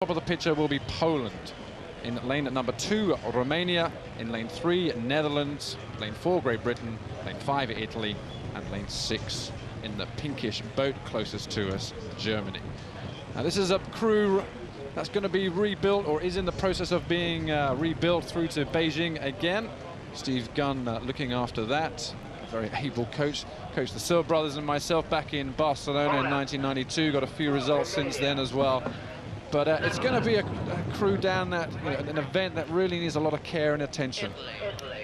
Top of the picture will be Poland. In lane number 2, Romania. In lane 3, Netherlands. Lane 4, Great Britain. Lane 5, Italy. And lane 6, in the pinkish boat closest to us, Germany. Now this is a crew that's going to be rebuilt, or is in the process of being rebuilt through to Beijing again. Steve Gunn looking after that. A very able coach. Coached the Silva brothers and myself back in Barcelona in 1992. Got a few results since then as well. But it's going to be a crew down that, an event that really needs a lot of care and attention.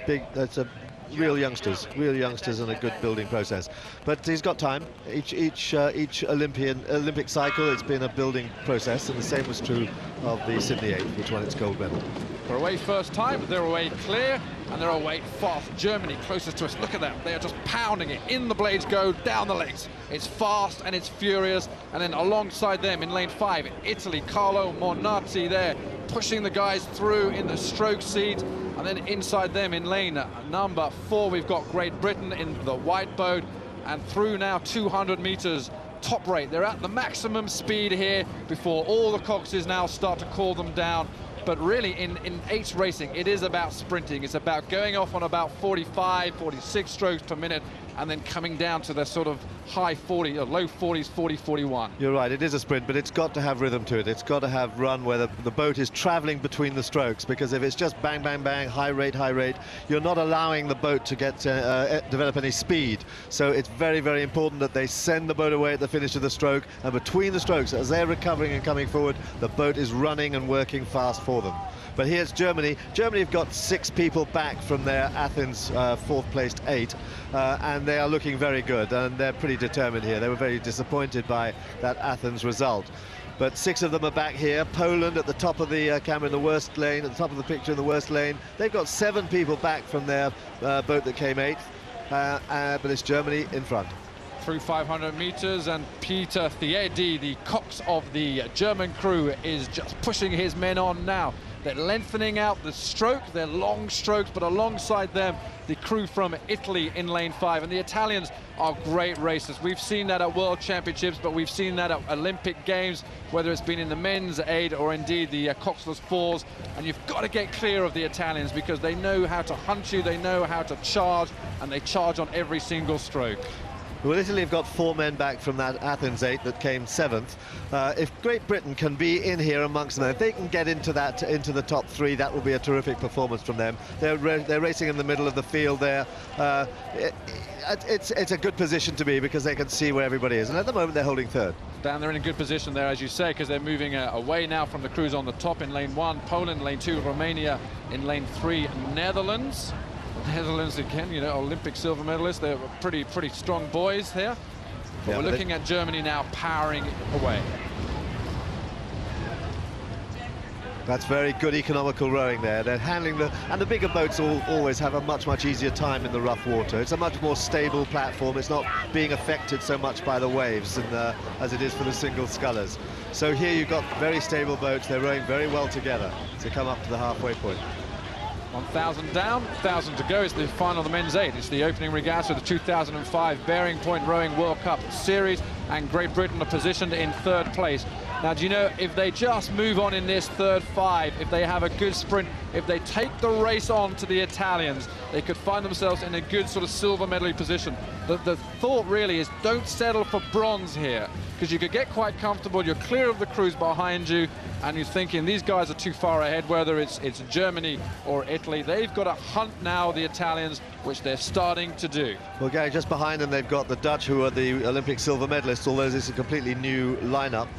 That's a real youngsters and a good building process. But he's got time. Each Olympic cycle, it's been a building process, and the same was true of the Sydney 8, which won its gold medal. They're away first time, they're away clear, and they're away fast. Germany closest to us, look at that, they are just pounding it. In the blades go, down the legs. It's fast and it's furious, and then alongside them in lane 5, Italy, Carlo Mornati there, pushing the guys through in the stroke seat. And then inside them in lane number 4, we've got Great Britain in the white boat, and through now 200 meters, top rate. They're at the maximum speed here before all the coxes now start to call them down. But really in 8 racing, it is about sprinting. It's about going off on about 45, 46 strokes per minute, and then coming down to the sort of high 40 or low 40s, 40, 41. You're right, it is a sprint, but it's got to have rhythm to it. It's got to have run where the boat is traveling between the strokes, because if it's just bang, bang, bang, high rate, you're not allowing the boat to get develop any speed. So it's very, very important that they send the boat away at the finish of the stroke, and between the strokes, as they're recovering and coming forward, the boat is running and working fast for them. But here's Germany. Germany have got 6 people back from their Athens 4th placed 8, and they are looking very good, and they're pretty determined here. They were very disappointed by that Athens result. But 6 of them are back here. Poland at the top of the camera in the worst lane, at the top of the picture in the worst lane. They've got 7 people back from their boat that came 8th, but it's Germany in front. Through 500 meters, and Peter Thiedi, the cox of the German crew, is just pushing his men on now. They're lengthening out the stroke, they're long strokes, but alongside them, the crew from Italy in lane 5. And the Italians are great racers. We've seen that at World Championships, but we've seen that at Olympic Games, whether it's been in the men's 8 or indeed the coxless 4s. And you've got to get clear of the Italians, because they know how to hunt you, they know how to charge, and they charge on every single stroke. Well, Italy have got 4 men back from that Athens 8 that came 7th. If Great Britain can be in here amongst them, if they can get into the top 3, that will be a terrific performance from them. They're racing in the middle of the field there. It's a good position to be, because they can see where everybody is, and at the moment they're holding 3rd. Dan, they're in a good position there, as you say, because they're moving away now from the crews on the top. In lane 1, Poland, lane 2, Romania, in lane 3, Netherlands. Netherlands again, Olympic silver medalists. They're pretty strong boys here. But yeah, we're looking at Germany now powering away. That's very good economical rowing there. They're handling and the bigger boats always have a much easier time in the rough water. It's a much more stable platform. It's not being affected so much by the waves as it is for the single scullers. So here you've got very stable boats. They're rowing very well together to come up to the halfway point. 1,000 down, 1,000 to go. It's the final of the men's 8. It's the opening regatta of the 2005 Bearing Point Rowing World Cup Series, and Great Britain are positioned in 3rd place. Now, do you know, if they just move on in this 3rd 5, if they have a good sprint, if they take the race on to the Italians, they could find themselves in a good sort of silver medal position. The thought really is, don't settle for bronze here, because you could get quite comfortable. You're clear of the crews behind you, and you're thinking these guys are too far ahead, whether it's Germany or Italy. They've got to hunt now the Italians, which they're starting to do. Well, Gary, just behind them they've got the Dutch, who are the Olympic silver medalists, although this is a completely new lineup.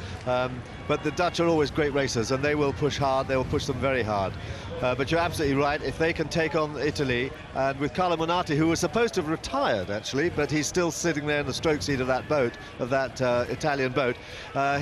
But the Dutch are always great racers, and they will push hard. They will push them very hard. But you're absolutely right. If they can take on Italy, and with Carlo Mornati, who was supposed to have retired actually, but he's still sitting there in the stroke seat of that boat, of that Italian boat,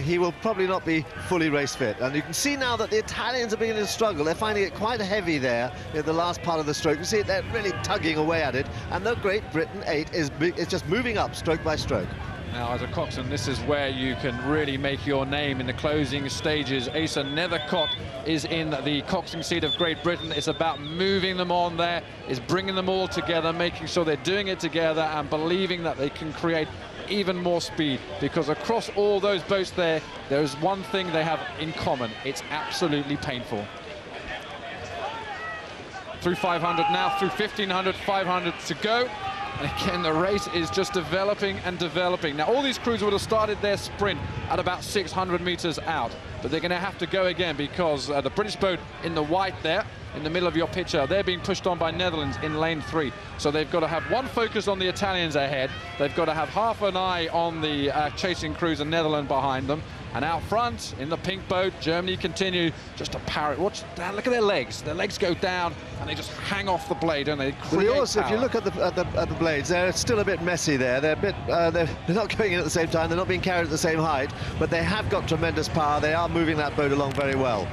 he will probably not be fully race fit. And you can see now that the Italians are beginning to struggle. They're finding it quite heavy there in the last part of the stroke. You see they're really tugging away at it, and the Great Britain 8 is just moving up stroke by stroke. Now, as a coxswain, this is where you can really make your name in the closing stages. Asa Nethercott is in the coxing seat of Great Britain. It's about moving them on there, it's bringing them all together, making sure they're doing it together and believing that they can create even more speed, because across all those boats there is one thing they have in common: it's absolutely painful. Through 500 now, through 1500, 500 to go. And again, the race is just developing and developing. Now, all these crews would have started their sprint at about 600 meters out, but they're going to have to go again, because the British boat in the white there, in the middle of your picture, they're being pushed on by Netherlands in lane 3. So they've got to have one focus on the Italians ahead. They've got to have half an eye on the chasing crews and Netherlands behind them. And out front, in the pink boat, Germany continue just to power it. Watch down, look at their legs. Their legs go down, and they just hang off the blade, don't they? Well, also, if you look at the blades, they're still a bit messy there. They're not going in at the same time. They're not being carried at the same height, but they have got tremendous power. They are moving that boat along very well.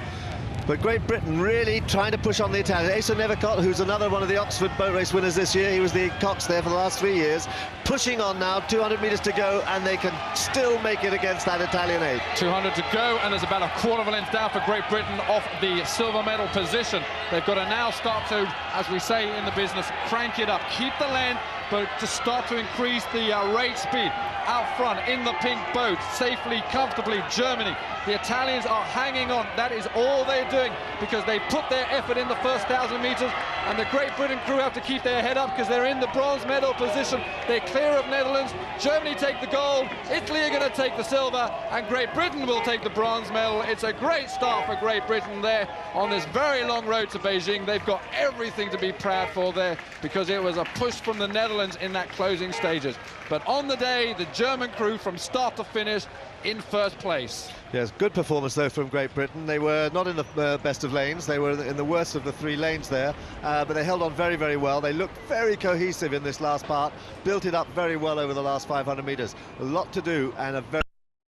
But Great Britain really trying to push on the Italians. Asa Nevercott, who's another one of the Oxford boat race winners this year, he was the cox there for the last 3 years, pushing on now, 200 meters to go, and they can still make it against that Italian 8. 200 to go, and there's about a quarter of a length down for Great Britain off the silver medal position. They've got to now start to, as we say in the business, crank it up, keep the length, but to start to increase the rate speed. Out front in the pink boat, safely, comfortably, Germany. The Italians are hanging on. That is all they're doing, because they put their effort in the first 1,000 meters, and the Great Britain crew have to keep their head up because they're in the bronze medal position. They're clear of Netherlands. Germany take the gold, Italy are going to take the silver, and Great Britain will take the bronze medal. It's a great start for Great Britain there on this very long road to Beijing. They've got everything to be proud for there, because it was a push from the Netherlands in that closing stages. But on the day, the German crew from start to finish in first place. Yes, good performance though from Great Britain. They were not in the best of lanes. They were in the worst of the 3 lanes there, but they held on very, very well. They looked very cohesive in this last part, built it up very well over the last 500 meters. A lot to do, and a very